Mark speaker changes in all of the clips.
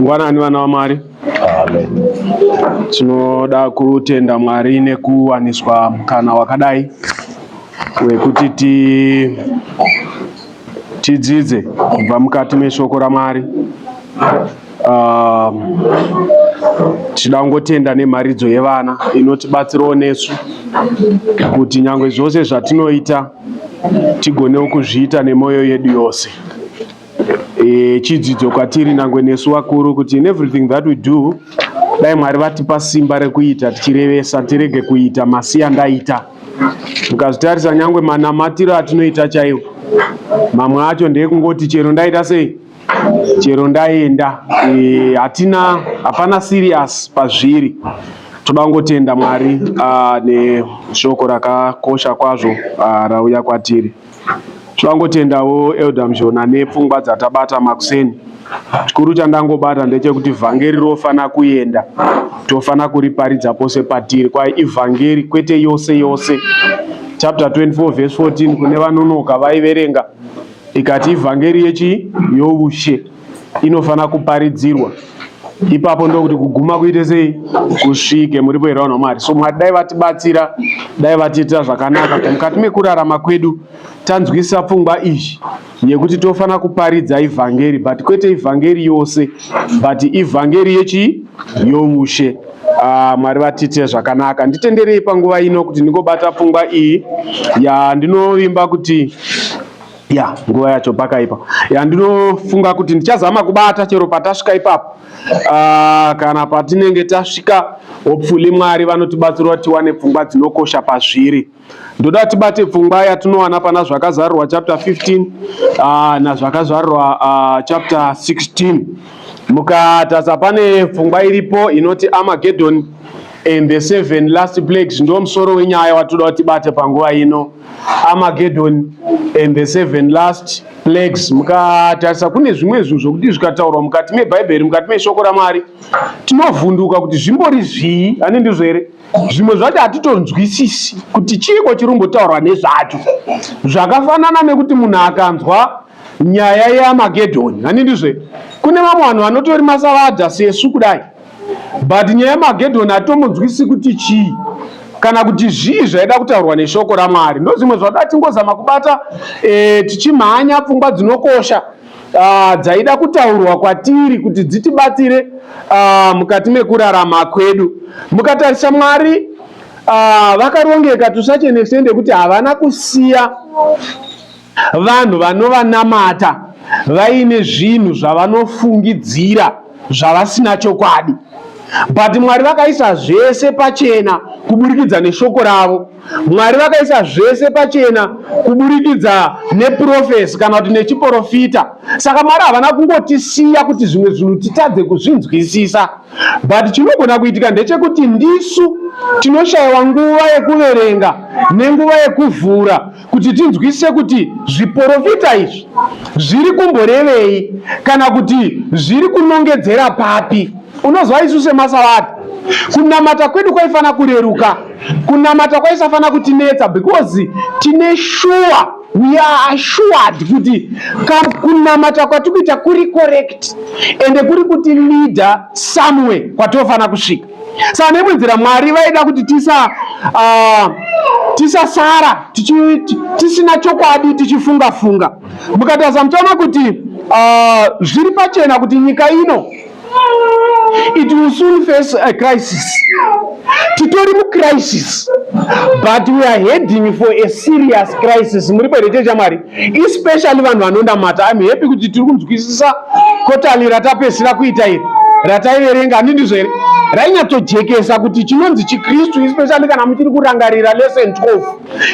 Speaker 1: Ngwanani vana vaMwari.
Speaker 2: Amen.
Speaker 1: Tinoda kutenda Mwari nekuwaniswa mukana wakadai wekuti tidzidze kubva mukati meshoko raMwari. Tinoda kungotenda nemharidzo yevana inotibatsirawo nesu kuti nyangwe zvose zvatinoita tigonewo kuzviita nemoyo yedu yose. Chidzidzo kwatiri nyangwe nesu vakuru kuti in everything that we do, dai Mwari vatipa simba rekuita tichirevesa tirege kuita masiyandaita. Mukazitarisa nyangwe manamatiro atinoita chaiwo, mamwe acho ndekungoti chero ndaita sei, chero ndaenda, hapana serious pazviri. Toda kungotenda Mwari neshoko rakakosha kwazvo rauya kwatiri. Toda kungotendawo Elder Mzhona nepfungwa dzatabata makuseni. Chikuru chandangobata ndechekuti vhangeri rofana kuenda, tofana kuriparidza pose patiri. Kwa ivhangeri kwete yose yose. Chapter 24 verse 14 kune vanonoka vaiverenga ikati ivhangeri youshe inofana kuparidzirwa. Ipapo ndokuti kuguma kuite sei, kusvike muripo here vanhu vaMwari. So Mwari dai vatibatsira, dai vatiita zvakanaka kuti mukati mekurarama kwedu tanzwisa pfungwa izvi yekuti tofana kuparidza ivhangeri, but kwete ivhangeri yose, but ivhangeri youshe. Mwari vatite zvakanaka. Nditenderei panguva ino kuti ndingobata pfungwa iyi yandinovimba kuti nguva yacho pakaipa. Ndinofunga kuti ndichazama kubata chero patasvika ipapo. Kana patinenge tasvika, hopefully Mwari vanotibatsira kuti tiwane pfungwa dzinokosha pazviri. Ndoda tibate pfungwa yatinowana pana zvakazarurwa chapter 15 nazvakazarurwa chapter 16. Mukatasa pane pfungwa iripo inoti Armageddon and the 7 last plagues. Ndo musoro wenyaya watoda tibate panguva ino. Armageddon and the 7 last plagues. Mukatarisa kune zvimwe zvinhu zvokuti zvikataurwa mukati meBhaibheri, mukati meshoko raMwari, tinovhunduka kuti zvimbori zvii, ani ndizvo here? Zvimwe zvacho hatitonzwisisi kuti chiko chirimbotaurwa nezvacho. Zvakafanana nekuti munhu akanzwa nyaya yeArmageddon, ani ndizvo here? Kune vamwe vanhu vanotori masaradha sesu kudai, but nyaya yeArmageddon hatimbonzwisisi kuti chii kana kuti zvii zvaida kutaurwa neshoko raMwari. Ndo zvimwe zvada tingozama kubata tichimhanya pfungwa dzinokosha dzaida kutaurwa kwatiri kuti dzitibatsire mukati mekurarama kwedu. Mukatarisa Mwari vakarongeka to such an extent kuti havana kusiya vanhu vanovanamata vaine zvinhu zvavanofungidzira zvavasina chokwadi, but Mwari vakaisa zvese pachena kuburikidza neshoko ravo. Mwari vakaisa zvese pachena kuburikidza neprofesi kana kuti nechiprofita. Saka Mwari havana kungotisiya kuti zvimwe zvinhu titadze kuzvinzwisisa, but chinogona kuitika ndechekuti ndisu tinoshayiwa nguva yekuverenga nenguva yekuvhura kuti tinzwisise kuti zviprofita izvi zviri kumborevei kana kuti zviri kunongedzera papi. Unozwa isu semasavati kunamata kwedu kwaifana kureruka, kunamata kwaisafana kutinetsa, because tine sure, we are assured kuti kunamata kwatikuita kuri correct ende kuri kuti leader somewhere kwatofana kusvika. Saka nemwenzira Mwari vaida kuti tisasara tisina chokwadi tichifunga. Mukatarisa muchaona kuti zviri pachena kuti nyika ino it will soon face a crisis. Titori mu crisis, but we are heading for a serious crisis. Muri pareche chamari, especially vanhu vanondamata. I'm happy kuti tiri kunzwisisa kotali ratapesira kuita iri rataiverenga ndizvo here rainyattojekesa kuti chinonzi chiKristu, especially kana muchiri kurangarira lesson 12,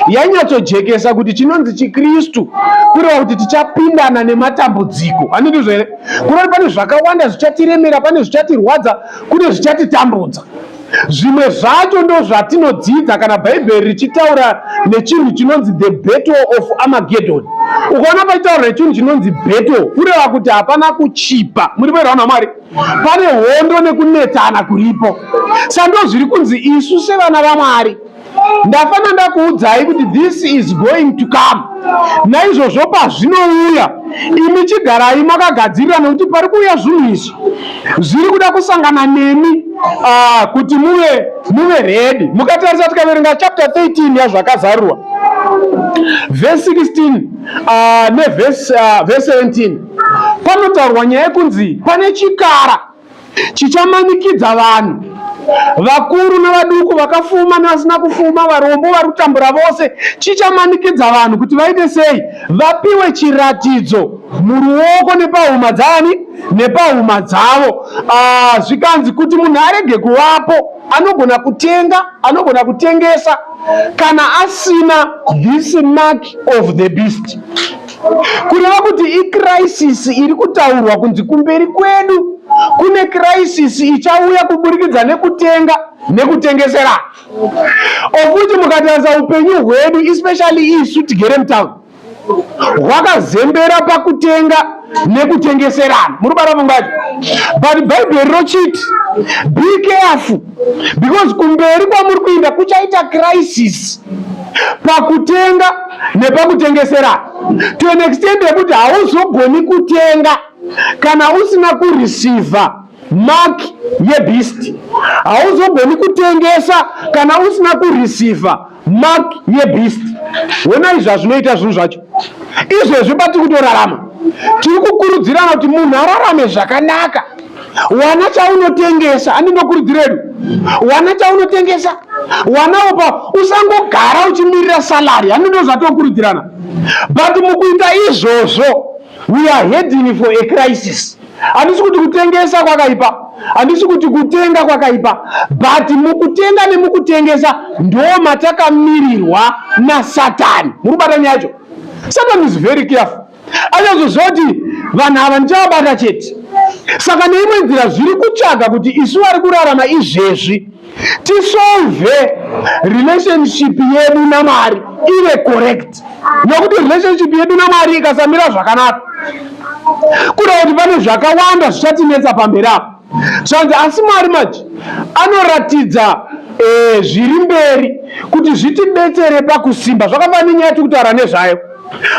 Speaker 1: yainyatojekesa kuti chinonzi chiKristu kureva kuti tichapindana nematambudziko. Handizvo here? Kureva pane zvakawanda zvichatiremera, pane zvichatirwadza, kune zvichatitambudza. Zvimwe zvacho ndo zvatinodzidza kana Bhaibheri richitaura nechinhu chinonzi the battle of Armageddon. Ukaona pachitaura nechinhu chinonzi battle, kureva kuti hapana kuchipa. Muri vanhu vaMwari, pane hondo nekunetsana kuripo. Saka ndo zviri kunzi isu sevana vaMwari ndafana ndakuudzai kuti this is going to come. Naizvozvo pazvinouya imi chigarai makagadzirira, nokuti pari kuuya zvinhu izvi zviri kuda kusangana nemi kuti muve ready. Mukatarisa tikaverenga chapter 13 yazvakazarurwa verse 16 neverse 17 panotaurwa nyaya yekunzi pane chikara chichamanikidza vanhu vakuru navaduku, vakafuma nevasina kufuma, varombo vari kutambura vose. Chichamanikidza vanhu kuti vaite sei? Vapiwe chiratidzo muruoko nepahuma dzani nepahuma dzavo. Zvikanzi kuti munhu arege kuvapo, anogona kutenga, anogona kutengesa kana asina this mark of the beast. Kureva kuti icrisis iri kutaurwa kunzi kumberi kwedu kune crisis ichauya kuburikidza nekutenga nekutengesera. Okuti mukatarisa upenyu hwedu, especially isu tigere mutown, hwakazembera pakutenga nekutengeserana. Muri bara mungacho, but Bible rochiti be careful, because kumberi kwamuri kuenda kuchaita crisis pakutenga nepakutengeserana, to an extent yekuti hauzogoni kutenga kana usina kureceiva mark yebeast. Hauzogoni kutengesa kana usina kureceiva mark yebeast. Wona izva zvinoita zvinhu zvacho izvezvi pati kutorarama tiri kukurudzirana kuti munhu ararame zvakanaka. Wana chaunotengesa, andinokurudziredu, wana chaunotengesa, wanawo pa usangogara uchimirira salary, andino zvatokurudzirana. But mukuita izvozvo we are heading for a crisis. Handisi kuti kutengesa kwakaipa, handisi kuti kutenga kwakaipa, but mukutenga nemukutengesa ndo matakamirirwa naSatani. Murubata nyacho, Satan is very careful. Achazozoti vanhu ava ndichavabata chete. Saka neimwe nzira zviri kutsvaga kuti isu vari kurarama izvezvi tisolve relationship yedu naMwari ive correct. Nokuti relationship yedu naMwari ikasamira zvakanaka, kuda kuti pane zvakawanda zvichatinetsa pamberi apo. Zvanzi asi Mwari manje anoratidza zviri mberi kuti zvitidetsere pakusimba. Zvakafanana nenyaya yatikutaura nezvayo.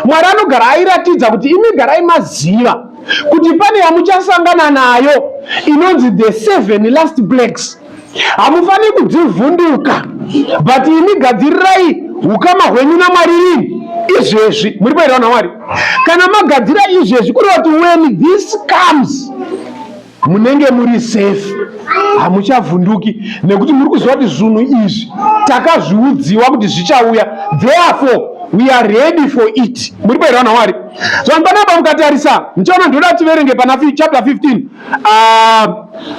Speaker 1: Mwari anogara airatidza kuti imi garai maziva kuti pane yamuchasangana nayo inonzi the 7 last plagues. Hamufaniri kudzivhunduka, but imi gadzirirai ukama hwenyu naMwari rini izvezvi. Muri kuenda naMwari kana magadzira izvezvi, kureva kuti when this comes munenge muri safe, hamuchavhunduki, nekuti muri kuziva kuti zvinhu izvi takazviudziwa kuti zvichauya, therefore we are ready for it. Muri kuenda naMwari. Zvani panapa mukatarisa, ndichaona ndoda tiverenge pana chapter 15.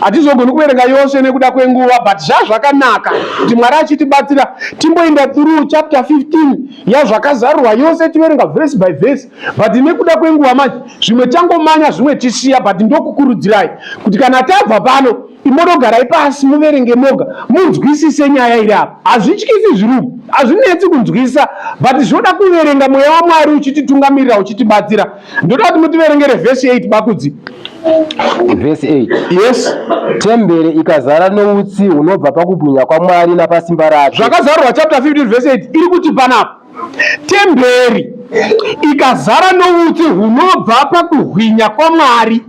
Speaker 1: Hatizogoni kuverenga yose nekuda kwenguva, but zvazvakanaka kuti Mwari achitibatsira timboenda through chapter 15 yazvakazarurwa yose, tiverenga verse by verse, but nekuda kwenguva manje zvimwe tangomanya zvimwe tisiya. But ndokukurudzirai kuti kana tabva pano imonogarai pasi muverenge moga munzwisise nyaya iri apa. Hazvityisi zvirumu, hazvinetsi kunzwisisa, but zvoda kuverenga mweya waMwari uchititungamirira uchitibatsira. Ndoda kuti mutiverengere verse 8 bakudzi.
Speaker 2: Verse 8.
Speaker 1: Yes.
Speaker 2: Temberi ikazara noutsi hunobva pakubwinya kwaMwari napasimba rake.
Speaker 1: Zvakazarurwa chapter 15 verse 8 iri kuti panapa temberi ikazara noutsi hunobva pakubwinya kwaMwari,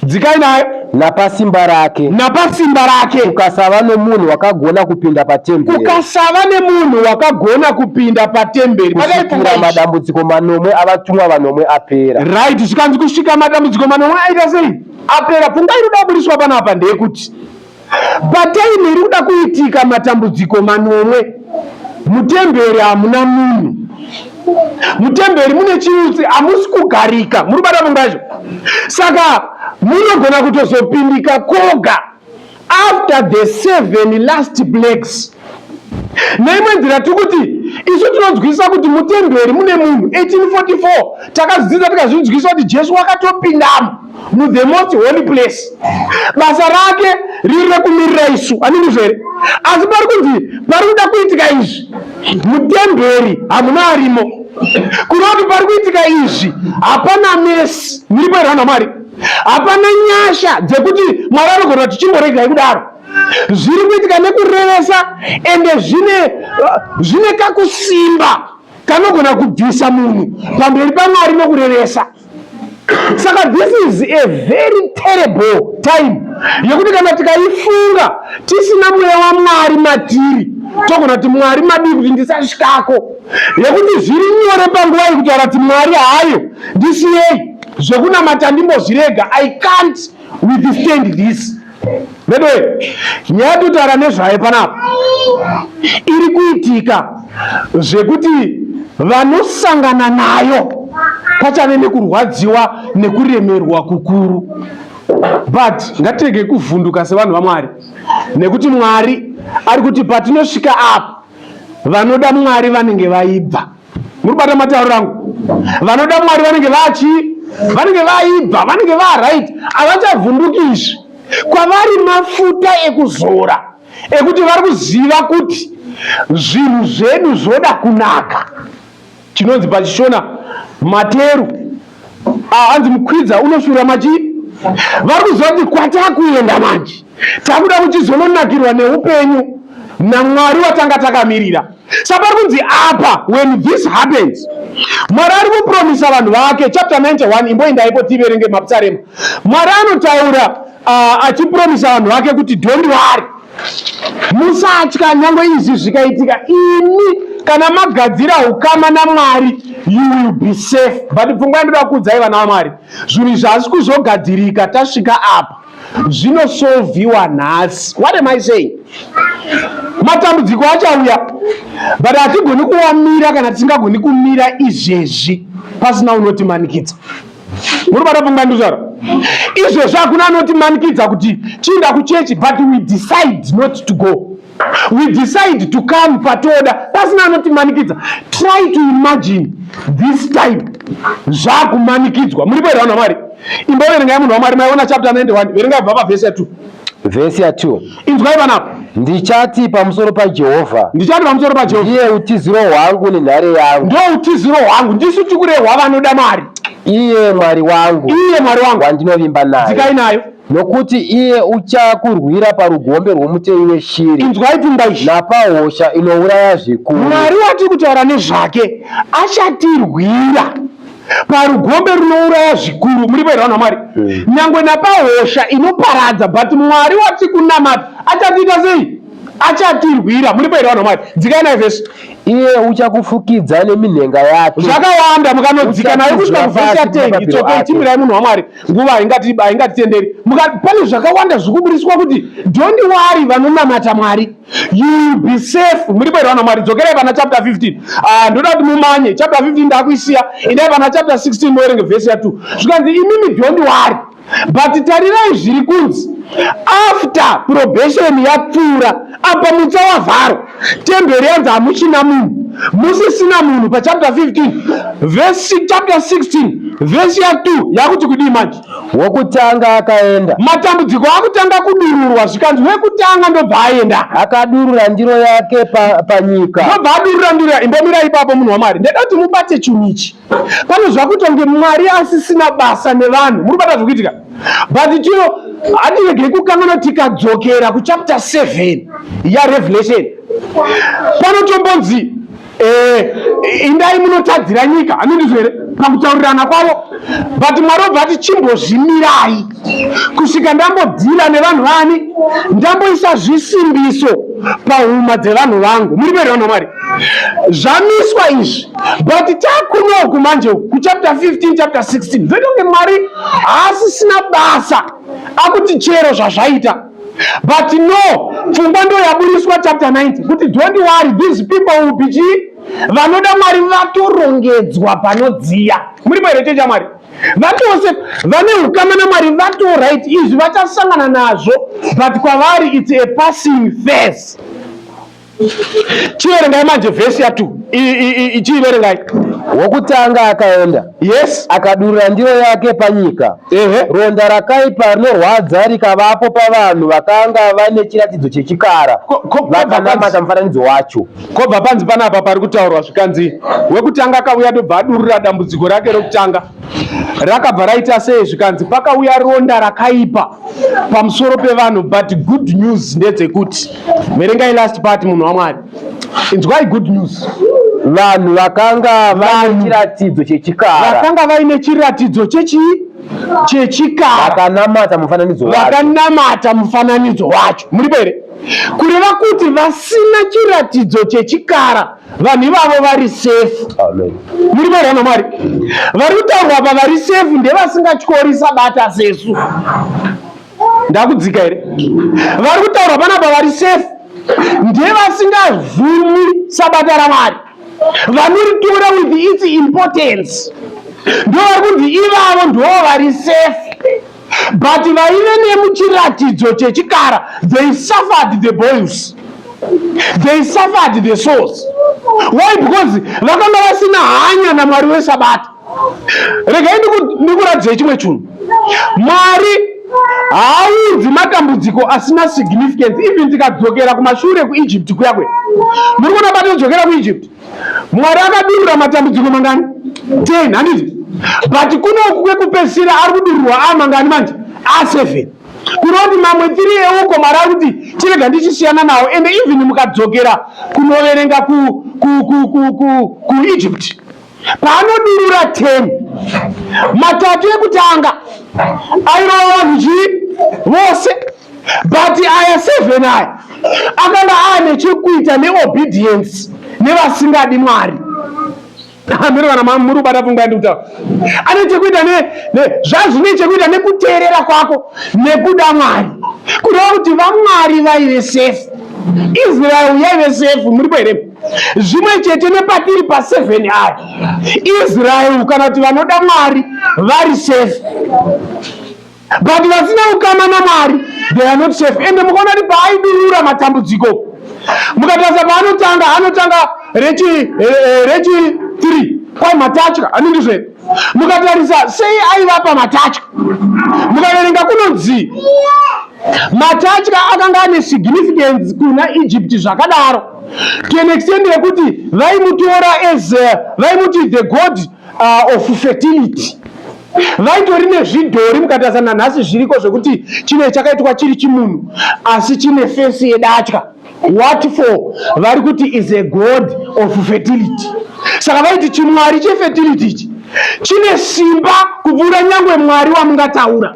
Speaker 1: dzikai nayo,
Speaker 2: napasimba rake,
Speaker 1: napasimba rake.
Speaker 2: Kukasava nomunhu wakagona kupinda patemberi,
Speaker 1: kukasava nemunhu wakagona kupinda patemberi,
Speaker 2: kusvikira madambudziko manomwe avatumwa vanomwe apera.
Speaker 1: Right, zvikanzi kusvika madambudziko manomwe aita sei? Apera. Pfungwa iri kuda kuburiswa panapa ndeyekuti pataini iri kuda kuitika matambudziko manomwe, mutemberi hamuna munhu, mutemberi mune chiutsi, hamusi kugarika. Muri kubata mungacho, saka munogona kutozopindika koga after the 7 last plagues. Neimwe nzira tikuti isu tinonzwisisa kuti mutemberi mune munhu. 1844 takazvidzidza tikazvinzwisisa kuti Jesu wakatopindamo mu the most holy place, basa rake riri rekumirira isu, handinizvere? Asi pari kunzi pari kuda kuitika izvi mutemberi hamuna arimo, kureva kuti pari kuitika izvi hapana mesi. Muri kuerwa naMwari, hapana nyasha dzekuti Mwari anogona kuti chimboregai kudaro. zviri kuitika nekurevesa ende zvine kakusimba kanogona kubvisa munhu pamberi paMwari nokurevesa. Saka this is a very terrible time yekuti kana tikaifunga tisina mweya waMwari matiri togona kuti Mwari madii kuti ndisasvikako, yekuti zviri nyore panguva yekutaura kuti Mwari hayo ndisiyei zvekunamata ndimbozvirega. I can't withstand this. Bedwe nyaya totaura nezvayo panapa iri kuitika zvekuti vanosangana nayo pachave nekurwadziwa nekuremerwa kukuru. But ngatirege kuvhunduka sevanhu vaMwari, nekuti Mwari ari kuti patinosvika apa vanoda Mwari vanenge vaibva. Muribata matauro angu? Vanoda Mwari vanenge vaibva, vanenge right, havachavhunduki izvi. Kwavari mafuta ekuzora ekuti vari kuziva kuti zvinhu zvedu zvoda kunaka. Chinonzi pachishona materu hanzi mukwidza unoshura machi. Vari kuziva kuti kwatakuenda manje takuda kuchizononakirwa neupenyu naMwari watanga takamirira. Saka pari kunzi apa, when this happens, Mwari ari kupromisa vanhu vake. Chapter 91 imboendaipo tiverenge maPsarema. Mwari anotaura achipromisa vanhu vake kuti don't worry, musatya nyangwe izvi zvikaitika. Ini kana magadzira ukama naMwari you will be safe. But pfungwa ndoda kuudzai vana vaMwari, zvinhu izvi hazisi kuzogadzirika tasvika apa, zvinosolviwa nhasi. What am I saying? Matambudziko achauya, but hatigoni kuamira kana tisingagoni kumira izvezvi pasina unotimanikidza. Muribata pfungwa ndozvara izvezvi hakuna anotimanikidza kuti chienda kuchechi, but we decide not to go. We decide to come patoda pasina anotimanikidza. Try to imagine this time zvakumanikidzwa. Muripo here vanhu vaMwari? Imboverengai munhu waMwari, maiona chapter 91, verengai kubva pavhesi ya 2.
Speaker 2: Vhesi ya 2.
Speaker 1: Inzwai panapa.
Speaker 2: Ndichati pamusoro paJehovha, ndiye utiziro hwangu nenhare yangu.
Speaker 1: Ndo utiziro hwangu, ndisu tikurehwa vanoda Mwari.
Speaker 2: Iye Mwari wangu, wandinovimba naye.
Speaker 1: Dzikai nayo.
Speaker 2: Nokuti iye uchakurwira parugombe rwomutei weshiri.
Speaker 1: Inzwai pfungwa izvi.
Speaker 2: Napahosha inouraya zvikuru.
Speaker 1: Mwari watiri kutaura nezvake achatirwira parugombe runouraya zvikuru. Muripo here vanhu vaMwari? Nyangwe napahosha inoparadza, but Mwari watiri kunamata achatiita sei? Achatirwira. Muripo here vanhu vaMwari? Dzikai nayo vhesi.
Speaker 2: Iye uchakufukidza neminhenga yake.
Speaker 1: Zvakawanda mukanodzika nayo kusvika kuvhesi ya 10. It's okay, timirai munhu waMwari, nguva haingatitenderi. Pane zvakawanda zvikuburiswa kuti don't worry vanonamata Mwari, you will be safe. Muripo here vanhu vaMwari? Dzokerai pana chapter 15. Ndoda kuti mumanye chapter 15 ndakuisiya. Endai pana chapter 16 moerenge vhesi ya 2. Zvikanzi imimi don't worry, but tarirai zviri kunzi after probation yapfuura, apa mutsa wavharo, temberi yanzi hamuchina munhu, musisina munhu. Pachapter 15 chapter 16 vhesi ya 2 yakuti kudii manje?
Speaker 2: Wokutanga akaenda,
Speaker 1: matambudziko akutanga kudururwa. Zvikanzi wekutanga ndobva aenda,
Speaker 2: akadurura ndiro yake panyika.
Speaker 1: Ndobva adurura ndiro. Imbomira ipapo munhu waMwari, ndeda kuti mubate chinhu ichi. Pane zvakutonge Mwari asisina basa nevanhu. Muribata zvokuitika? But chino hatiregei kukanganwa tikadzokera kuchapter 7 yaRevelation. Panotombonzi indai munotadzira nyika, hanondizvere pakutaurirana kwavo. But Mwari obva ati chimbozvimirai kusvika ndambodhira nevanhu vani, ndamboisa zvisimbiso pahuma dzevanhu vangu. Muri veri vanhu vaMwari? Zvamiswa izvi, but takunoku manje kuchapter 15 chapter 16 zvetonge Mwari haasisina basa akuti chero zvazvaita. But no, pfungwa ndo yaburiswa chapter 90 kuti don't worry, these people will be vanoda Mwari vatorongedzwa panodziya. Muri pareche cha Mwari vatose vane ukama naMwari vato right, izvi vachasangana nazvo, but kwavari it's a passing phase. Chiverengai manje vhesi ya 2 ichiverengai.
Speaker 2: wokutanga akaenda,
Speaker 1: yes,
Speaker 2: akadurura ndiro yake panyika. Ronda rakaipa rinorwadza rikavapo pavanhu vakanga vane chiratidzo chechikara, vakanamata mufananidzo wacho.
Speaker 1: Kobva panzi panapa pari kutaurwa zvikanzi wekutanga akauya ndobva adurura dambudziko rake rokutanga. Rakabva raita sei? Zvikanzi pakauya ronda rakaipa pamusoro pevanhu, but good news ndedzekuti, verengai last part munhu waMwari. Inzwai good news.
Speaker 2: Vanhu vakanga vaine chiratidzo chechikara,
Speaker 1: vakanga vaine chiratidzo chechikara,
Speaker 2: vakanamata mufananidzo wacho.
Speaker 1: Vakanamata mufananidzo wacho. Muripo here? Kureva kuti vasina chiratidzo chechikara, vanhu ivavo vari safe.
Speaker 2: Amen.
Speaker 1: Muripo here naMwari? Vari kutaurwa apa vari safe ndevasingatyori sabata sesu. Ndakudzika here? Vari kutaurwa panapa vari safe ndevasingavhumi sabata raMwari, vanoritora with its importance. Ndovari kunzi ivavo ndo vari safe, but vaive nemuchiratidzo chechikara, they suffered the boils, they suffered the souls. Why? Because vakanga vasina hanya naMwari wesabata. Regai ndikuradzei chimwe chinhu. Mwari haudzi matambudziko asina significance. Even tikadzokera kumashure kuEgypt kuyakwe, muri kuona patinodzokera kuEgypt, Mwari akadurura matambudziko mangani? 10, handiti? But kuno kwekupedzisira ari kudururwa amangani manje? A7. Kunoti mamwe 3 euko Mwari ari kuti chirega ndichisiyana nawo. And even mukadzokera kunoverenga kuEgypt, paanodurura 10, matatu ekutanga airova vanhu vose, but aya 7 aya akanga ane chekuita neobedience nevasingadi Mwari. Amiri kana muri kubata pfungwa ndikuta ane chekuita zvazvine chekuita nekuteerera kwako nekuda Mwari. Kureva kuti vaMwari vaive safe, Israel yaive safe. Muripo here? Zvimwe chete nepatiri pa7 aya, Israel kana kuti vanoda Mwari vari safe, but vasina ukama naMwari they are not safe. Ende mukaona kuti paaidurura matambudziko, mukatarisa paanotanga rechi 3 kwai matatya, handiti zvere? Mukatarisa sei aivapa matatya, mukaverenga kunonzi matatya akanga ane significance kuna Egypt zvakadaro, to an extent yekuti vaimutora as vaimuti the god of fertility. Vaitori nezvidhori, mukatarisa nanhasi zviriko zvekuti chine chakaitwa chiri chimunhu asi chine fesi yedatya. What for? Vari kuti is a god of fertility. Saka vaiti chimwari chefertility ichi chine simba kupfuura nyangwe Mwari wamungataura.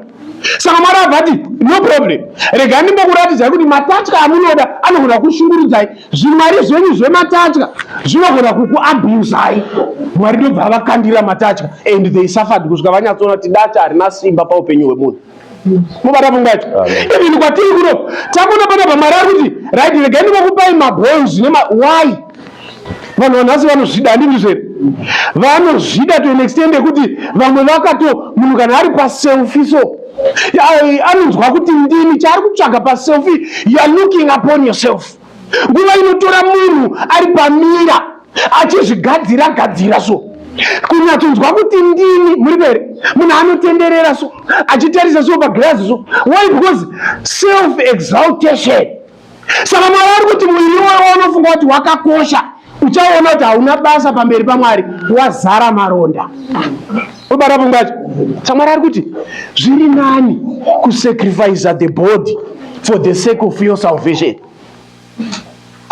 Speaker 1: Saka Mwari abvati no problem, regai ndimbokuratidzai kuti matatya amunoda anogona kushungurudzai, zvimwari zvenyu zvematatya zvinogona kukuabhusai. Mwari ndobva avakandira matatya and they suffered kusvika vanyatsoona kuti data harina simba paupenyu hwemunhu. Mubata pfungwa yacho. Even kwatiri kuno takuona panapa Mwari ari kuti right, regai ndimbokupai maboils why vanhu vanhasi vanozvida, handiti zvere? Vanozvida to an extent yekuti vamwe munhu kana ari paselfie so anonzwa kuti ndini chaari kutsvaga paselfie, you are looking upon yourself. Nguva inotora munhu ari pamira achizvigadzira so, kunyatsonzwa kuti ndini. Muri here? Munhu anotenderera so achitarisa so pagirazi so. Why? Because self exaltation. Saka Mwari ari kuti mwiri wewe unofunga kuti wakakosha, uchaona kuti hauna basa pamberi paMwari, wazara maronda. Ubara pfungwacho. Saka Mwari ari kuti zviri nani kusacrifice the body for the sake of your salvation.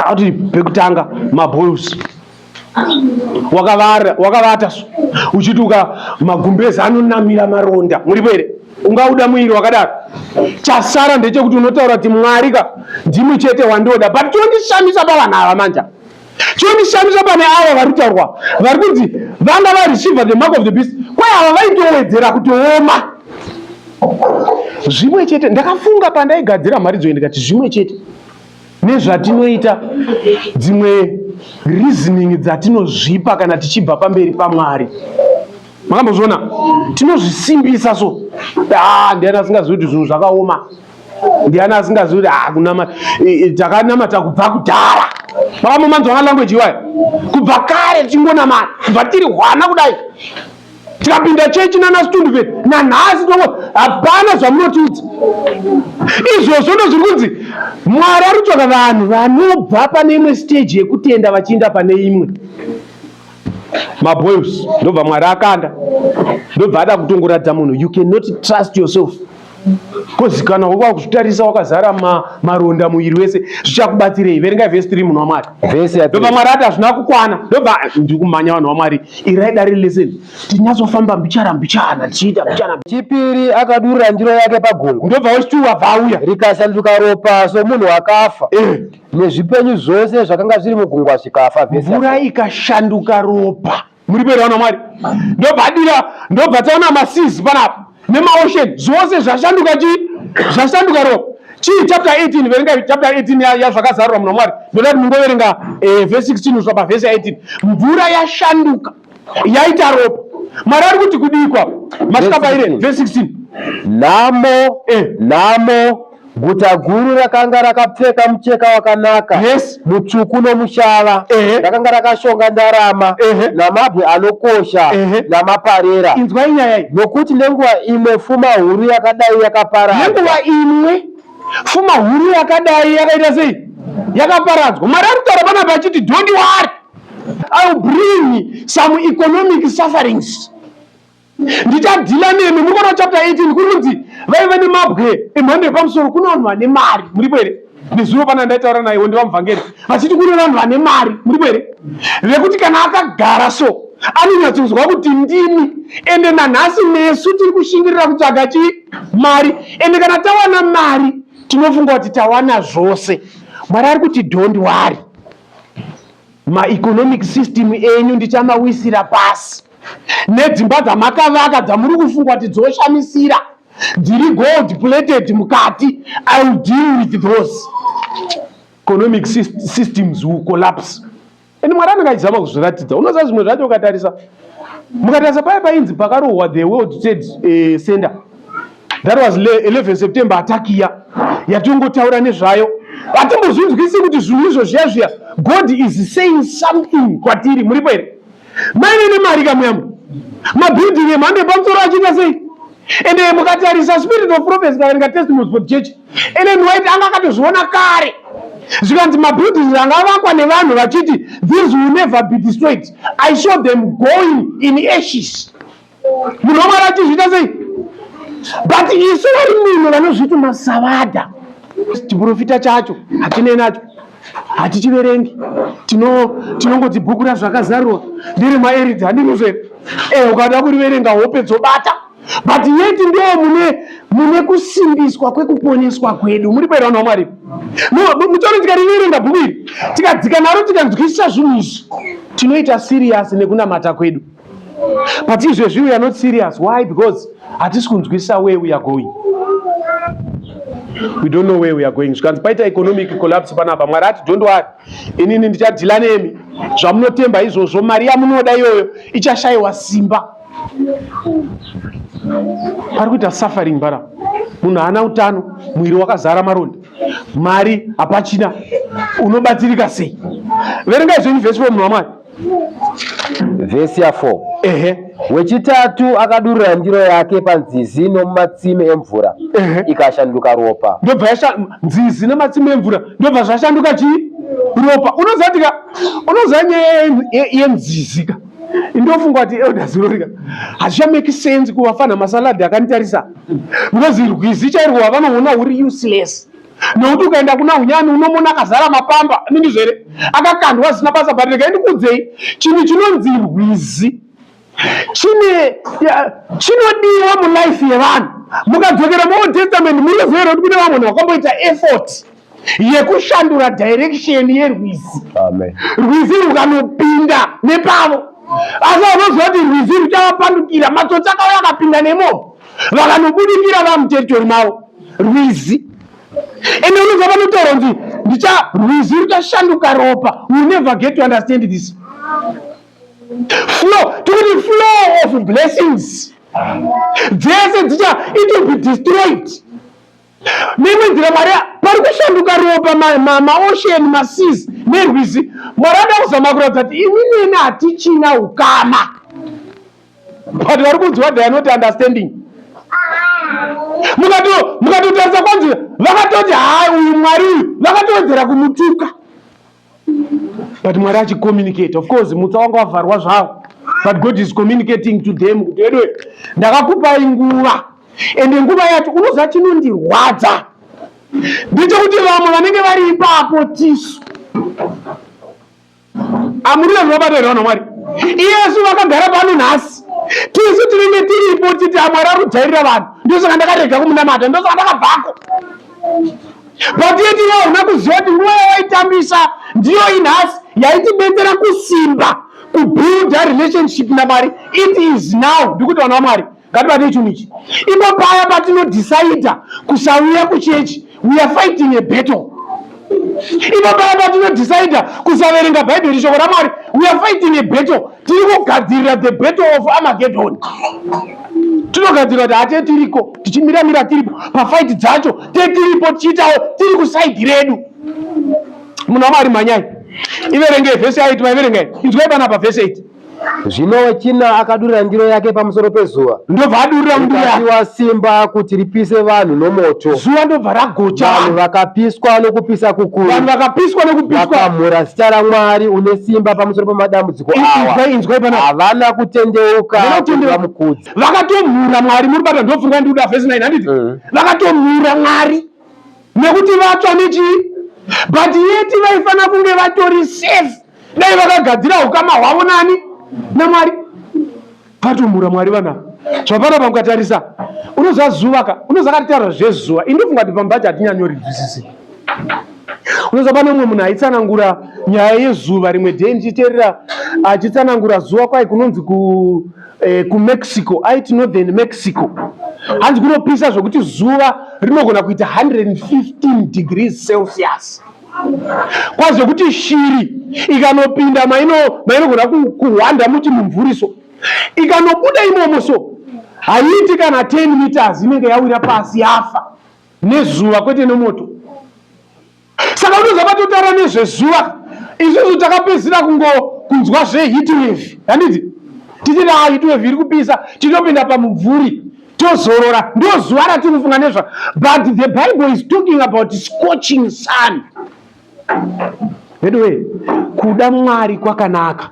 Speaker 1: Kuti pekutanga maboils wakavata so uchituka magumbezi anonamira maronda. Muripo here? Ungauda mwiri wakadaro. Chasara ndechekuti unotaura kuti Mwari ndimwe chete wandoda, but chondishamisa pavanhu ava manja, chondishamisa pane ava vari kutaurwa, vari kunzi vanga vareceive the mark of the beast, kwai ava vaitowedzera kutooma. Zvimwe chete ndakafunga pandaigadzira mharidzo ndikati zvimwe chete nezvatinoita, dzimwe reasoning dzatinozvipa kana tichibva pamberi paMwari. Makambozviona? Tinozvisimbisa so. Ndiani asingazivi kuti zvinhu zvakaoma, ndiani asingazivi kuti takanamata kubva kudhara. makamumanzwa language iwayo kubva kare tichingona mari kubva tiri hwana kudai tikapinda chechi nanasitundu vedu nanhasi hapana zvamunotiudza. Izvozvo ndozviri kunzi Mwari ari kutsvaka vanhu vanobva pane imwe stage yekutenda vachienda pane imwe. Maboys ndobva Mwari akanda, ndobva ada kutongoratidza munhu you cannot trust yourself. Kozikana wakuzvitarisa wakazara maronda muviri wese zvichakubatsirei? Verengai vhesi 3 munhu waMwari. Ndobva Mwari ati hazvina kukwana, ndobva ndiri kumhanya vanhu vaMwari irai dare leseni tinyatsofamba mbichana tichiita mbichana.
Speaker 2: Chipiri akadurura ndiro yake pagungwa,
Speaker 1: ndobva wechituwa wabva auya
Speaker 2: rikasanduka ropa somunhu wakafa nezvipenyu zvose zvakanga zviri mugungwa zvikafa.
Speaker 1: Mvura ikashanduka ropa. Muri bwera vanhu vaMwari, ndobva taona masizi panapa nemaocean zvose zvashanduka zvashanduka ropa. Chii chapter 18? Verenga chapter 18 yazvakazarurwa munhu waMwari. Ndoda kuti mungoverenga verse 16 kusvika pavhesi 18. Mvura yashanduka yaita ropa. Mwari ari kuti kudikwa masvika paire verse 16.
Speaker 2: Namo guta guru rakanga rakapfeka mucheka wakanaka mutsvuku nomushava, rakanga rakashonga ndarama namabwe anokosha namaparera.
Speaker 1: Inzwai nyaya iyi.
Speaker 2: Nokuti nenguva imwe pfuma huru yakadai yakaparadzwa.
Speaker 1: Nenguva imwe pfuma huru yakadai yakaita sei? Yakaparadzwa. Mwari ari kutaura panapa achiti don't worry, I will bring some economic sufferings. Ndichadhila nemi. Muri kuona chapter 18 kuri kunzi vaiva nemabwe emhando yepamusoro. Kuna vanhu vane mari, muri bwere. Nezuva pana ndaitaura naye ndiwa muvhangeri vachiti kune vanhu vane mari, muri bwere, vekuti kana akagara so anonyatsonzwa kuti ndini. Ende nanhasi nesu tiri kushingirira kutsvaga mari. Ende kana tawana mari tinofunga kuti tawana zvose. Mwari ari kuti don't worry, ma-economic system enyu ndichamawisira pasi. Nedzimba dzamakavaka dzamuri kufunga kuti dzoshamisira dziri gold plated mukati, I will deal with those economic systems will collapse. Ende Mwari anongachizama kuzviratidza. Unoziva zvimwe zvacho ukatarisa, mukatarisa paya painzi pakarohwa the World Trade Center, that was 11 September attack iya yatongotaura nezvayo. Hatimbozvinzwisi kuti zvinhu izvo zviya God is saying something kwatiri, muri bwere. Maine nemari kamuyambo mabuilding emhando yepamusoro achiita sei? Ende mukatarisa spirit of prophecy kaverenga testimonies for the church, ende White anga akatozviona kare zvikanzi mabuildings angavakwa nevanhu vachiti these will never be destroyed, I saw them going in ashes. Munhu waMwari achizviita sei? But isu vari munhu vanozviti masavada. Chiprofita chacho hatinei nacho, hatichiverengi, tinongoti bhuku razvakazarurwa ndiri maeridzi handinuzvere. Ukada kuriverenga hope dzobata. But yeti ndio mune kusimbiswa kwekuponeswa kwedu. Muri bwera vanhu vaMwari. Mutori tikariverenga bhuku iri tikadzika naro tikanzwisisa zvinhu izvi tinoita serious nekunamata kwedu. But izvezvi we are not serious. Why? Because hatisi kunzwisisa where we are going. We don't know where we are going. Zvikanzi paita economic collapse panapa, Mwari ati don't worry, inini ndichadhila nemi. Zvamunotemba izvozvo, mari yamunoda iyoyo ichashayiwa simba. Pari kuita suffering bara. Munhu haana utano, mwiri wakazara maronda, mari hapachina, unobatsirika sei? Verengai zvenyu vhesi 4 munhu waMwari.
Speaker 2: Vhesi ya 4. Wechitatu akadurura ndiro yake panzizi nomumatsime emvura, ikashanduka ropa. Ndobva
Speaker 1: nzizi nematsime emvura ndobva zvashanduka chii? Ropa. Unoziva nyaya yenzizi ka? Ndofunga kuti eudazurorika hazvichameki sense kuvafana masaladi akanitarisa, because rwizi chairwa vanoona uri useless. Nokuti ukaenda kuna unyani unomona akazara mapamba nindizvere akakandwa zvisina basa. But ndikaendikudzei chinhu chinonzi rwizi chinodiwa mulife yevanhu. Mukadzokera muOld Testament munozoera kuti kune vamwe vakamboita effort yekushandura direction yerwizi.
Speaker 2: Amen.
Speaker 1: Rwizi rukanopinda nepavo, asi vanoziva kuti rwizi ruchavapandukira. Matsotsi akauya akapinda nemomo vakanobudikira vamuteritori mavo. Rwizi ende unoziva vanotaura kuti rwizi ruchashanduka ropa. We will never get to understand this. Flow to the flow of blessings. It will be destroyed. Mimwe nzira Mwari pari kushanduka ropa maocean maseas nerwizi Mwari ada kuzama kuratidza kuti imi neni hatichina ukama. But vari kunzwa they are not understanding. Mukatotarisa kwanzi vakatoti uyu Mwari uyu vakatowedzera kumutuka. But Mwari achicommunicate. Of course mutsa wanga wavharwa zvavo. But God is communicating to them kuti edwe ndakakupai nguva ende nguva yacho unoziva chinondirwadza ndechekuti vamwe vanenge vari ipapo tisu amuriwe zvinobatirwa naMwari iyesu vakagara pano nhasi tisu tinenge tiripo titi Mwari ari kujairira vanhu ndosaka ndakarega kumunamata ndosaka ndakabvako. But yeti ivo hauna kuziva kuti nguva yawaitambisa ndiyo inhasi yaitibetsera kusimba kubuild a relationship naMwari. It is now. Ndikuti vanhu vaMwari ngatibatei chinhu ichi. Ipo paya patinodecide kusauya kuchechi we are fighting a battle. Ipo paya patinodecide kusaverenga bhaibheri shoko raMwari we are fighting a battle. Tiri kugadzirira the battle of Armageddon. Tinogadzirira kuti hate tiriko tichimiramira tiripo pafight dzacho tiripo tichitawo tiri kusaidi redu. Munhu waMwari manyai iverenge vhesi 8 maiverengai inzwai panapa vhesi 8.
Speaker 2: Zvino china akadurira ndiro yake pamusoro pezuva
Speaker 1: ndobva adurira ndiro
Speaker 2: yake simba kuti ripise vanhu nomoto.
Speaker 1: Zuva ndobva ragocha
Speaker 2: vanhu vakapiswa nokupisa kukuru.
Speaker 1: Vanhu vakapiswa nokupiswa
Speaker 2: vakamhura zita raMwari une simba pamusoro pemadambudziko ava. Havana kutendeuka vamukudza.
Speaker 1: Vakatomhura Mwari muri bata ndofunga ndikuda vhesi 9 handiti. Vakatomhura Mwari nekuti vatsva nechi. But yeti vaifana kunge vatori safe. Dai vakagadzira ukama hwavo nani naMwari. Vatomhura Mwari vana. Zvapana pamukatarisa unoziva zuva ka unoziva katitaura zvezuva indofunga kuti pambati hatinyanyorizwisisi. Unoziva pane umwe munhu aitsanangura nyaya yezuva rimwe dhei ndichiteerera achitsanangura zuva kwai kunonzi kuMexico aiti northern Mexico. Hanzi kunopisa zvokuti zuva rinogona kuita 115 degrees Celsius. Kwazvokuti shiri ikanopinda mainogona kuhwanda muti mumvuriso ikanobuda imomo so haiti kana 10 meters inenge yawira pasi yafa nezuva kwete nemoto. Saka unoziva patotaura nezvezuva isusu takapedzisira kunzwa zveheat wave handiti tichiti heat wave iri kupisa tinopinda pamumvuri tozorora ndo zuva ratiri kufunga nezva. But the Bible is talking about scorching sun. Anyway, kuda Mwari kwakanaka,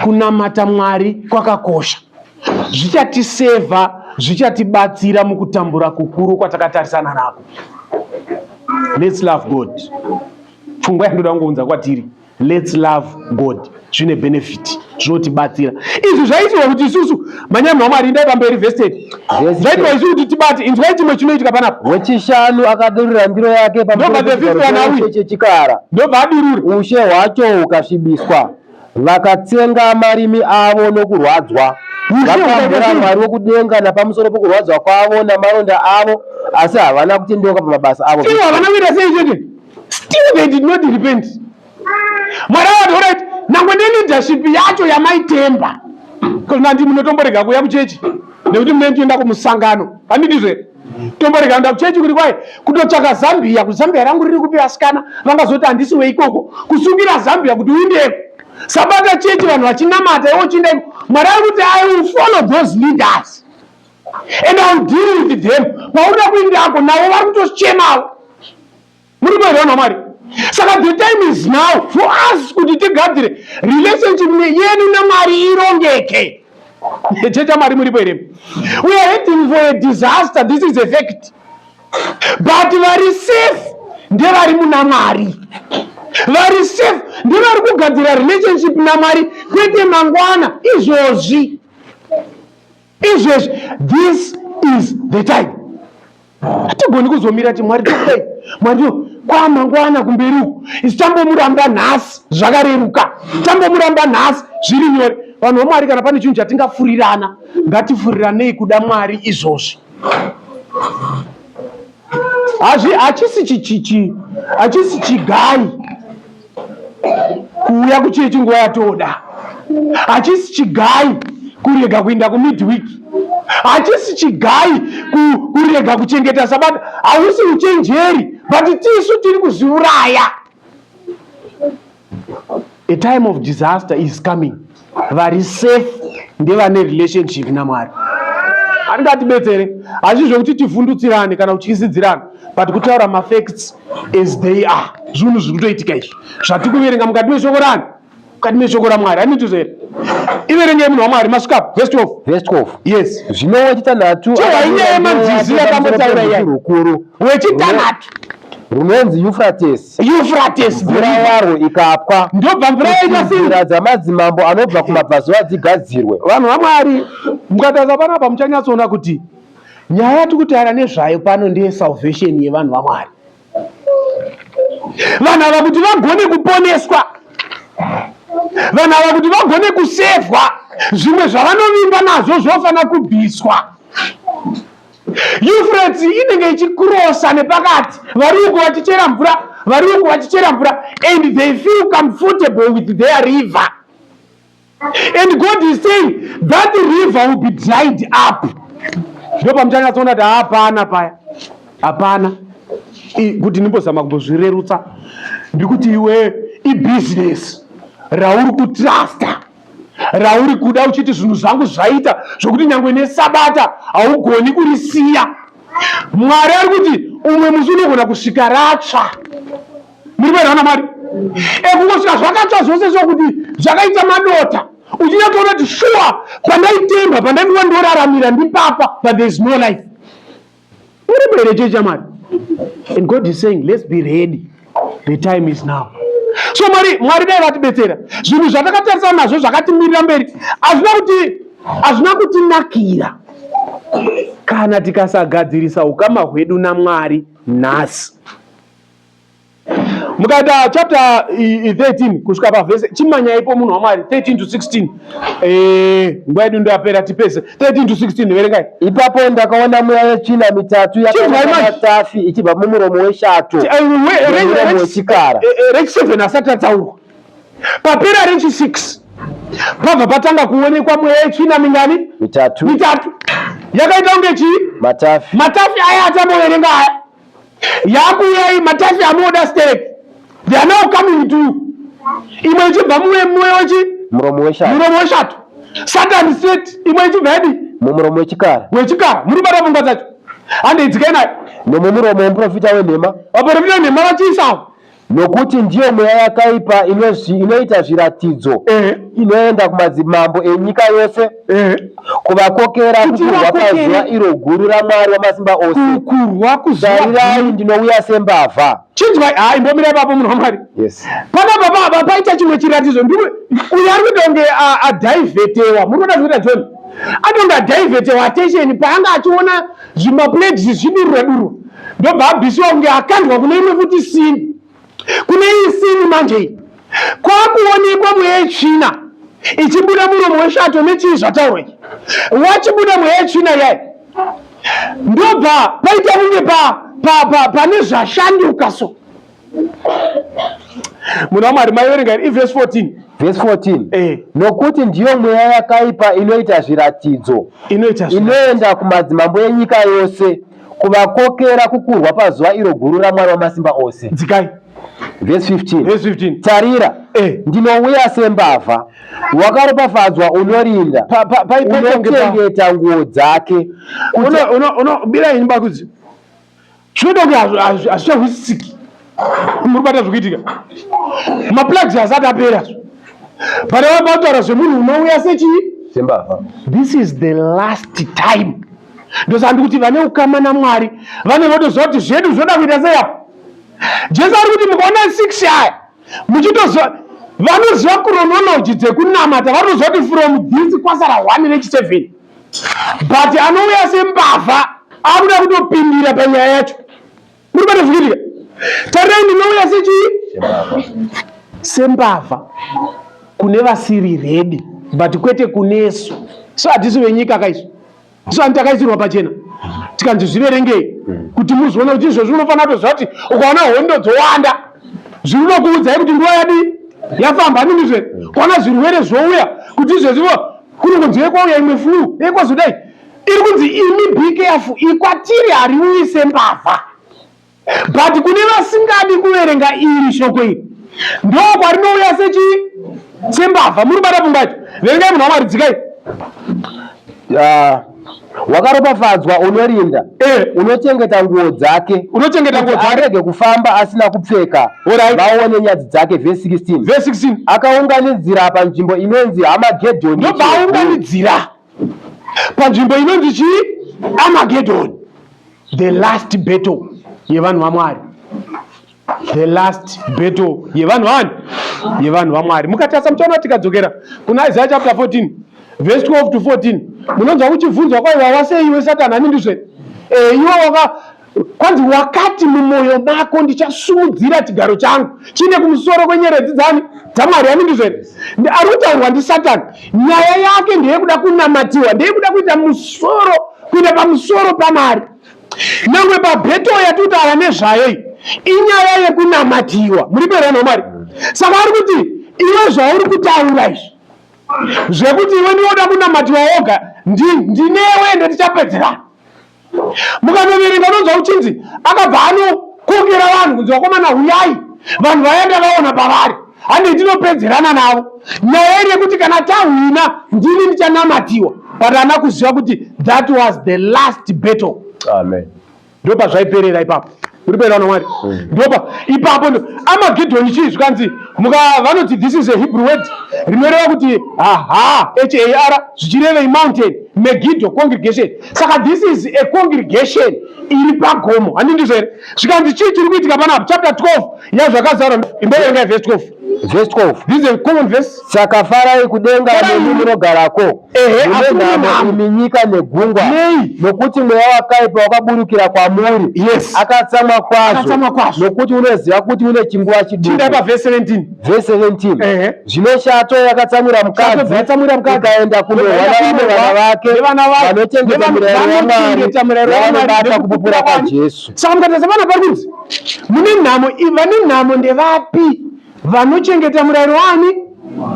Speaker 1: kunamata Mwari kwakakosha. Zvichatiseva, zvichatibatsira mukutambura kukuru kwatakatarisana nako. Let's love God. Pfungwa yandoda kungounza kwatiri. Let's love God. Zvine benefit. Zvinotibatsira. Izvi zvaitwa kuti isusu manyama aMwari ndai pamberi vhesi 8. Zvaitwa isusu kuti tibati inzwai chimwe chinoitika panapa.
Speaker 2: Wechishanu akadurura ndiro yake pamusoro chechikara.
Speaker 1: Ndobva adurura.
Speaker 2: Ushe hwacho hukasvibiswa. Vakatsenga marimi avo nokurwadzwa. Vakamhura Mwari wokudenga napamusoro pokurwadzwa kwavo namaronda avo asi havana kutendeuka pamabasa avo.
Speaker 1: Still havana kuita sei chete? Still they did not repent. Mwari wati nangwe neleadership yacho yamaitemba kana ndi munotomborega kuya kuchechi nekuti munoenda kumusangano handidizve tomborega kuenda kuchechi kuti kwai kutotsvaka Zambia kuti Zambia rangu riri kupi vasikana vangazoti handisiwe ikoko kusungira Zambia kuti uindeko sabata chechi vanhu vachinamata iwo chiendeko. Mwari ari kuti I will follow those leaders and I will deal with them. Pauda kuindako navo vari kutochemawo muri kuelewana Mwari. Saka the time is now for us kuti tigadzire relationship yenu naMwari irongeke. Checha Mwari muri pere. We are heading for a disaster. This is a fact. But very safe ndevari muna Mwari. Very safe ndevari kugadzira relationship naMwari kwete mangwana izvozvi. This is the time. Hatigoni kuzomira kuti Mwari today. Mwari kwa mangwana kumberi uku tambomuramba nhasi zvakareruka tambomuramba nhasi zviri nyore. Vanhu vaMwari kana pane chinhu chatingafurirana ngatifuriranei kuda Mwari izvozvi. Hachisi chigai kuuya kuchechi nguva yatoda. Hachisi chigai kurega kuenda kumidweek. hachisi chigai kurega kuchengeta sabata, hausi uchenjeri, but tisu tiri kuzviuraya. A time of disaster is coming. Vari safe ndevane relationship naMwari. Angatibetsere hazvi zvokuti tivhundutsirane kana kutyisidzirana, but kutaura mafacts as they are. Zvinhu zviri kutoitika izvi zvati kuverenga mukati meshoko rani, mukati meshoko raMwari. Anituzere iverenge munhu waMwari masvika verse 12. Yes,
Speaker 2: zvino wechitanhatu
Speaker 1: chainyaya yemanzizi yakambotaura iyai
Speaker 2: rukuru
Speaker 1: wechitanhatu
Speaker 2: runonzi Euphrates mvura waro ikapwa,
Speaker 1: ndobva mvura
Speaker 2: nzira dzamadzimambo anobva kumabvazuva dzigadzirwe.
Speaker 1: Vanhu vaMwari, mukatarisa panapa muchanyatsoona kuti nyaya yati kutaura nezvayo pano ndeye salvation yevanhu vaMwari. Vanhu ava kuti vagone kuponeswa, vanhu ava kuti vagone kusevhwa, zvimwe zvavanovimba nazvo zvofanira kubviswa. Euphrates inenge ichikurosa nepakati, vari uko vachichera mvura, vari uko vachichera mvura, and they feel comfortable with their river. And God is saying that river will be dried up. Ndopa muchanyatsoona kuti hapana paya, hapana kuti ndimbozama kumbozvirerutsa, ndikuti iwe ibusiness rauri kutrusta, rauri kuda uchiti zvinhu zvangu zvaita zvokuti nyangwe nesabata haugoni kurisiya. Mwari ari kuti umwe musi unogona kusvika ratsva. Muri kuona Mwari? Kungosvika zvakatsva zvose zvokuti zvakaita madota, uchinyatsoona kuti shuwa pandaitemba, pandaiva ndoraramira ndipapa, but there is no life. Uri kuerechechi chaMwari. And God is saying, let's be ready. The time is now. So Mwari dai vatibetsera. Zvinhu zvatakatarisana nazvo zvakatimirira mberi hazvina kutinakira kana tikasagadzirisa ukama hwedu naMwari nhasi. Mukaita chapter 13 kusvika pavhese chimanyaipo munhu waMwari 13 to 16. Nguva yedu ndoyapera tipese 13 to 16 verengai.
Speaker 2: Ipapo ndakaona mweya yechina mitatu yakamatafi ichibva mumuromo weshato nemuromo wechikara.
Speaker 1: Rechi 7 asati atsaurwa. Papera rechi 6 pabva patanga kuonekwa mweya yechina mingani?
Speaker 2: Mitatu.
Speaker 1: Yakaita kunge chii? Matafi aya atamboverenga aya. Yakuyai matafi amuunderstand. They are now coming to you. Imwe ichibva mumwe wechi?
Speaker 2: Muromo weshato.
Speaker 1: Satan state imwe ichibva yadi?
Speaker 2: Mumuromo wechikara.
Speaker 1: Muri bata pfungwa dzacho. Handidzikai nayo.
Speaker 2: Nomumuromo womuprofita wenhema.
Speaker 1: Vaprofita wenhema vachiisawo.
Speaker 2: Nokuti ndiyo mweya yakaipa inoita zviratidzo, inoenda kumadzimambo enyika yose, kuvakokera kukurwa pazuva iro guru raMwari Wamasimba Ose. Tarirai ndinouya sembavha.
Speaker 1: Chinzwai, imbomira ipapo munhu waMwari.
Speaker 2: Yes.
Speaker 1: Panapa paita chimwe chiratidzo, uyo ari kuita kunge adhaivetewa. Muri kuda zvinoita John? Atonge adhaivetewa attention paanga achiona zvimaplagues zvidurura. Ndobva abvisiwa kunge akandwa kune imwe futi sini. Kune iyi sini manje iyi kwakuonekwa mweya yechina ichibuda muromo weshato nechii zvataurwa iki. Wachibuda mweya yechina yai ndobva paita kunge pane zvashanduka so. Munhu waMwari maiverenga verse 14.
Speaker 2: Verse 14. Nokuti ndiyo mweya yakaipa inoita zviratidzo, inoenda kumadzimambo enyika yose, kuvakokera kukurwa pazuva iro guru raMwari Wamasimba Ose.
Speaker 1: Dzikai.
Speaker 2: Verse 15.
Speaker 1: Tarira,
Speaker 2: ndinouya sembavha, wakaropafadzwa unorinda, unochengeta nguo dzake.
Speaker 1: Bira ini bakudzi. Zvinoda kuti hazvichahwisisiki. Muri kubata zvikuitika. Maplagues asati apera. Pane vabataura zvemunhu unouya
Speaker 2: sembavha.
Speaker 1: This is the last time. Ndosandi kuti vane ukama naMwari vane votoziva kuti zvedu zvoda kuita sei apo. Jesu ari kuti mukaona 6 aya muchitoziva, vanoziva chronology dzekunamata, vanoziva kuti from this kwasara 1 nechi 7, but anouya sembavha akuda kutopindira panyaya yacho. Muri kubata zvikiitika. Tarirai ndinouya sembavha kune vasiri ready, but kwete kunesu. So hatisi venyika kaisu. So handitakaisirwa pachena. Tikanzi zviverengei kuti muzoona kuti izvozvo unofanira kutoziva kuti ukaona hondo dzowanda zviri kukuudzai kuti nguva yadi yafamba. Ukaona zvirwere zvouya kuti izvozvo kuri kunzi yekwauya imwe flu yekwazodai iri kunzi imi be careful, ikwatiri hariuyise mbavha. But kune vasingadi kuverenga iri shoko iri ndo kwarinouya sembavha. Muri kubata pfungwa yacho. Verengai munhu waMwari, dzikai.
Speaker 2: Wakaropafadzwa unorinda, unochengeta nguo dzake, arege kufamba asina kupfeka, vaone nyadzi dzake. Verse 16. Akaunganidzira panzvimbo inonzi Hamagedhoni.
Speaker 1: Ndobva aunganidzira panzvimbo inonzi chii? Hamagedhoni. The last battle yevanhu vaMwari. The last battle yevanhu vaMwari. Mukatarisa muchaona tikadzokera kuna Isaiah chapter 14 verse 12 to 14, munonzwa kuchibvunzwa kwaiva waseiwe Satani anindizve iwe kwanzi wakati mumwoyo mako ndichasumudzira chigaro changu chine kumusoro kwenyeredzi dzamwari anindizve. Ari kutaurwa ndiSatani. Nyaya yake ndeyekuda kunamatiwa, ndeyekuda kuita pamusoro paMwari. Nyangwe pabheto yatutaura nezvayo inyaya yekunamatiwa. Muri kuerana naMwari. Saka ari kuti iwe zvauri kutaura izvi zvekuti iwe ndinoda kunamatiwa woga, ndinewe ndichapedzerana. Mukanoverenga unonzwa uchinzi akabva anokongera vanhu kunzi vakomana huyai, vanhu vaenda vaona pavari, handi ndinopedzerana navo. Nyaya iri yekuti kana tahwina ndini ndichanamatiwa. But haana kuziva kuti that was the last battle.
Speaker 2: Amen.
Speaker 1: Ndopa zvaiperera ipapo. Muri kuerana naMwari. Ndopa ipapo Hamagedhoni chii zvikanzi vanoti this is a Hebrew word rinoreva kuti HAR zvichirevei mountain, Megiddo congregation. Saka this is a congregation iri pagomo. Handindizvo here? Zvikanzi chii chiri kuitika panapo? Chapter 12 yazvakazarwa. Imboverengai verse 12.
Speaker 2: Verse 12.
Speaker 1: This is a common verse.
Speaker 2: Saka farai kudenga nemi munogarako, munenhamo imi nyika negungwa, nokuti mweya wakaipa wakaburukira kwamuri.
Speaker 1: Yes.
Speaker 2: Akatsamwa kwazvo, nokuti unoziva kuti une chinguva chiduku.
Speaker 1: Verse 17.
Speaker 2: Verse 17. Zvino shato yakatsamwira mukadzi ikaenda kunohwana vana vake vanochengeta murayiro waMwari vanobata kupupura kwaJesu.
Speaker 1: Saka mukatarisa pana pari kunzi mune nhamo. Vane nhamo ndevapi? Vanochengeta murayiro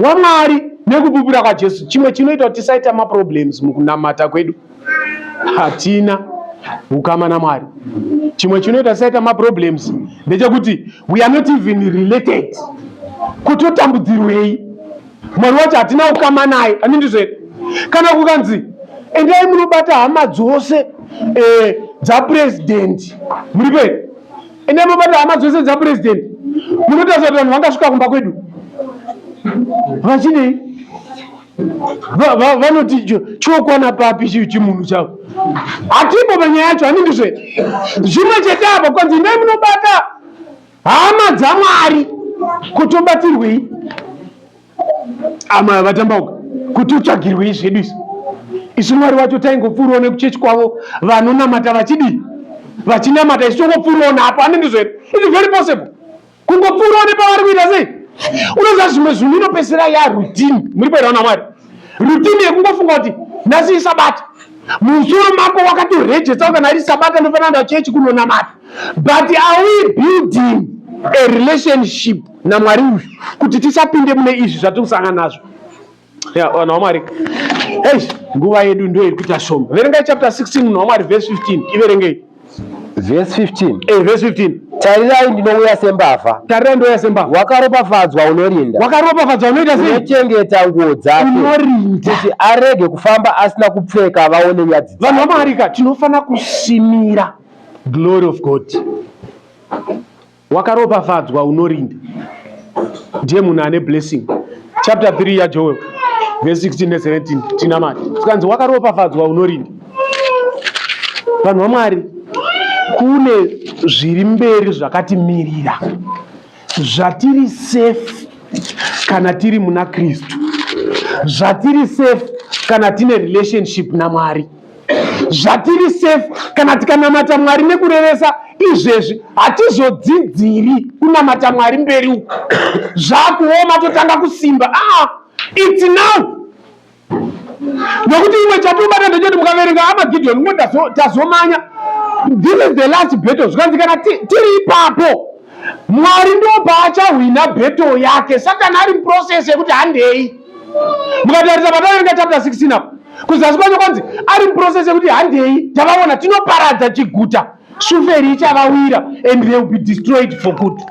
Speaker 1: waMwari nekupupura kwaJesu. Chimwe chinoita kuti tisaita maproblems mukunamata kwedu, hatina ukama naMwari. Chimwe chinoita tisaita maproblems ndechekuti we are not even related. Kutotambudzirwei Mwari wacho hatina ukama naye. Handindizvo here? Kana kukanzi endai munobata hama dzose dzapurezidendi, muri peri, endai munobata hama dzose dzapurezidendi, munotaura kuti vanhu vangasvika kumba kwedu vachinei? Vanoti chokwana papi chimunhu chavo? Hatipo panyaya yacho. Handindizvo here? Zvimwe chete apo kwanzi endai munobata hama dzaMwari. Kutobatirwei? Ama vatambauka kuti utsvagirwei zvedu izvi? Isu Mwari wacho taingopfuurawo nekuchechi kwavo vanonamata vachidii, vachinamata isu tongopfuurawo napo. Handindizvo here? It's very possible kungopfuurawo nepavari kuita sei. Unoziva zvimwe zvinhu inopedzisira yarutini. Muri kuerana naMwari? Rutini yekungofunga kuti nhasi iSabata, musoro mako wakatorejesta kana iri Sabata ndofanira kuenda kuchechi kunonamata. But are we building a relationship naMwari uyu kuti tisapinde mune izvi zvatiri kusangana nazvo? Vanhu vaMwari, nguva yedu ndo iri kuita shoma. Verengai chapter 16 munhu waMwari verse 15. Iverengei
Speaker 2: verse 15.
Speaker 1: Verse 15.
Speaker 2: Tarirai ndinouya sembavha.
Speaker 1: Tarirai ndouya sembavha.
Speaker 2: Wakaropafadzwa unorinda.
Speaker 1: Wakaropafadzwa unoita sei?
Speaker 2: Unochengeta nguo dzake,
Speaker 1: unorinda
Speaker 2: kuti arege kufamba asina kupfeka vaone nyadzi dzake.
Speaker 1: Vanhu vaMwari, tinofana kusimira glory of God. Wakaropafadzwa unorinda ndiye munhu ane blessing. Chapter 3 yaJoel verse 16 and 17 tinamati tikanzi wakaropafadzwa unorinda. Vanhu vaMwari, kune zviri mberi zvakatimirira zvatiri safe kana tiri muna Kristu, zvatiri safe kana tine relationship naMwari, zvatiri safe kana tikanamata Mwari nekurevesa izvezvi. Hatizodzidziri kunamata Mwari mberi uku, zvakuoma totanga kusimba. It's now. Nokuti imwe chatobata ndechoti mukaverenga Hamagedhoni tazomanya this is the last battle. Zvikanzi kana tiri ipapo Mwari ndo paachahwina battle yake. Satani ari muprocess yekuti handei. Mukatarisa pataverenga chapter 16 apo kuzasi kwacho kwanzi ari muprocess yekuti handei tavaona tinoparadza chiguta shuferi ichavawira and they will be destroyed for good.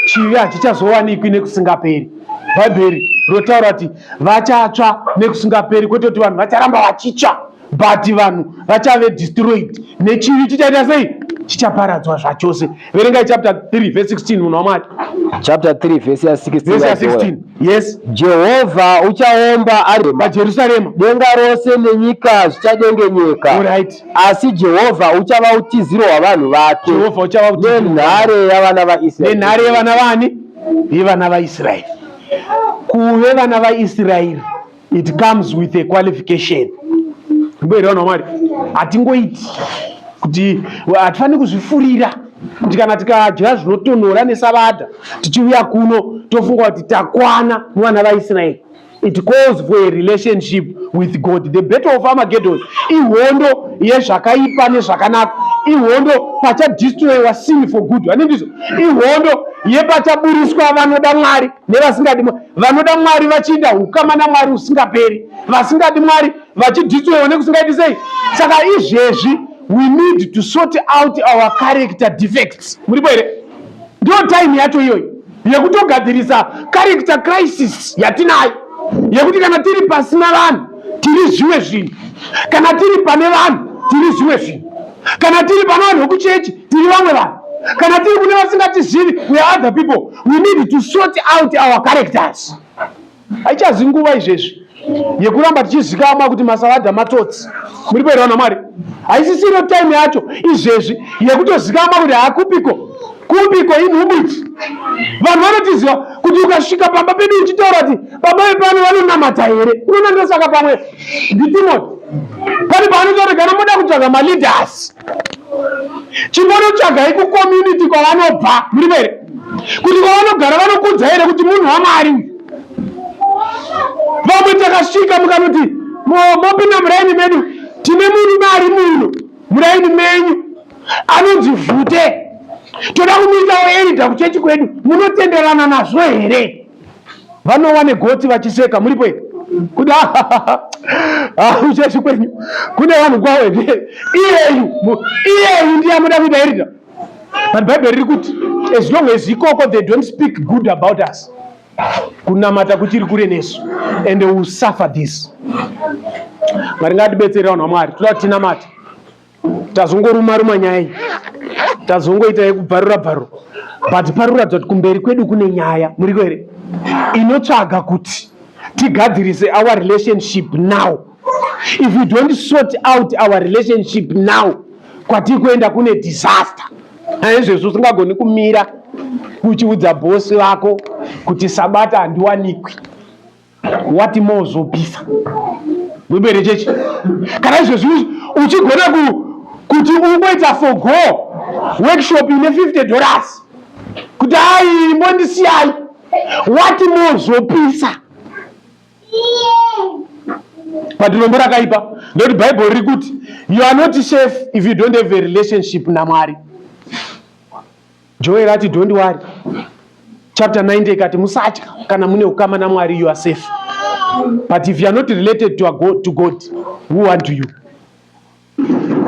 Speaker 1: Chivi hachichazowanikwi nekusingaperi. Bhaibheri rotaura kuti vachatsva nekusingaperi, kwete kuti vanhu vacharamba vachitsva, but vanhu vachave destroyed. Nechivi chichaita sei? Chichaparadzwa zvachose. Verengai chapter 3 verse 16 munhu waMwari.
Speaker 2: Chapter 3 verse 16.
Speaker 1: Yes.
Speaker 2: Jehovha uchaomba ari
Speaker 1: paJerusarema,
Speaker 2: denga rose nenyika zvichadengenyeka.
Speaker 1: Alright.
Speaker 2: Asi Jehovha uchava utiziro hwavanhu vake.
Speaker 1: Jehovha uchava utiziro
Speaker 2: nenhare yavana vaIsraeri.
Speaker 1: Nenhare yevana vani? Yevana vaIsraeri. Kuve vana vaIsraeri, it comes with a qualification. Mberi vanhu vaMwari, hatingoiti kuti hatifaniri kuzvifurira kuti kana tikadya zvinotonhora nesabata tichiuya kuno tofunga kuti takwana muvana vaIsraeri. It calls for a relationship with God. The battle of Armageddon ihondo yezvakaipa nezvakanaka, ihondo pachadestroywa sin for good. Handizo ihondo yepachaburiswa vanoda Mwari nevasingadi Mwari. Vanoda Mwari vachiita ukama naMwari usingaperi, vasingadi Mwari vachidestroywa nekusingaiti sei. Saka izvezvi we need to sort out our character defects. Muripo here? Ndio time yacho iyoyi yekutogadzirisa character crisis yatinayo, yekuti kana tiri pasina vanhu tiri zvimwe zvinhu, kana tiri pane vanhu tiri zvimwe zvinhu, kana tiri pane vanhu vekuchechi tiri vamwe vanhu, kana tiri kune vasingatizivi we are other people. We need to sort out our characters. Haichazi nguva izvezvi yekuramba tichizikamwa kuti masaladha matotsi. Muripo here vanhu vaMwari? Haisisiro time yacho izvezvi yekutozikamwa kuti hakupiko kupiko inhumbuti. Vanhu vanotiziva kuti ukasvika pamba pedu uchitaura kuti pamba pano vanonamata here, unonandosaka pamwe nditimoti pane paanotaura kana moda kutsvaga maleaders, chimbonotsvagai kucommunity kwavanobva. Muripo here? Kuti kwavanogara vanokudza here kuti munhu waMwari. Vamwe takasvika mukanoti mopinda muraini medu tine murume ari muno muraini menyu anonzi Vhute, toda kumuitawo erida kuchechi kwedu, munotenderana nazvo here? Vanowane gotsi vachiseka. Muripo here? Kuti kuchechi kwenyu kune vanhu kwawo iyeyu ndiye amuda kuita erida. But Bible riri kuti as long as ikoko they don't speak good about us, kunamata kuchiri kure nesu, and we will suffer this. Mwari ngatibetsere vanhu vaMwari, toda kuti tinamata. Tazongoruma nyaya iyi, tazongoita yekubvarura, but parikuratidza kuti kumberi kwedu kune nyaya, muriko here, inotsvaga kuti tigadzirise our relationship now. If we don't sort out our relationship now, kwatiri kuenda kune disaster. Naizvozvo usingagoni kumira uchiudza bosi wako kuti sabata handiwanikwi, wati mozopisa. Mubere chechi kana izvozvo uchigona kuti ungoita forgo workshop ine $50 kuti ai mbondisiyai, wati mozopisa. Patilombo rakaipa ndokuti Bible riri kuti you are not safe if you don't have a relationship naMwari. Joel ati don't worry. Chapter 90 ikati musatya kana mune ukama naMwari, you are safe. But if you are not related to God, who unto you?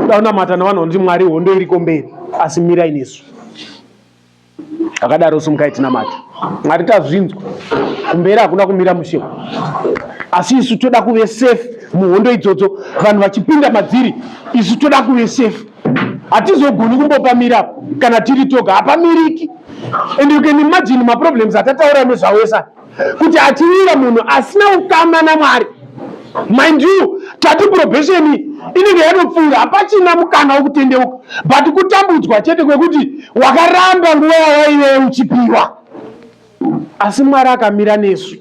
Speaker 1: Dauna matana vanhu kuti Mwari hondo iriko mberi, asi mirai nesu. Akadaro sumukaiti namata. Mwari tazvinzwa kumberi hakuna kumira mushewa, asi isu toda kuve safe muhondo idzodzo. Vanhu vachipinda madziri, isu toda kuve safe. Hatizogoni kumbopamira kana tiri toga, hapamiriki. And you can imagine my problems atataura nezvawesa kuti atirira munhu asina ukama naMwari. Mind you, tati probation inenge yanopfuura, hapachina mukana wokutendeuka, but kutambudzwa chete kwekuti wakaramba nguva yawaive uchipiwa. Asi Mwari akamira nesu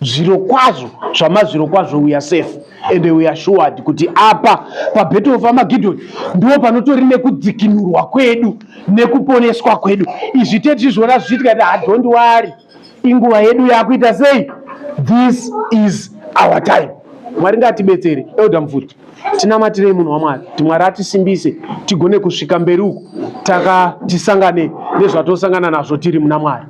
Speaker 1: zviro kwazvo zvamazviro kwazvo, we are safe and we are assured kuti apa pabattle of Armageddon ndipo panotori nekudzikinurwa kwedu nekuponeswa kwedu. Izvi tetizvona zvichiitika kuti don't worry, inguva yedu yakuita sei. This is our time. Mwari ngatibetsere. Elder Mfuti, tinamatirei munhu waMwari kuti Mwari atisimbise tigone kusvika mberi uku tisangane nezvatosangana nazvo tiri muna Mwari.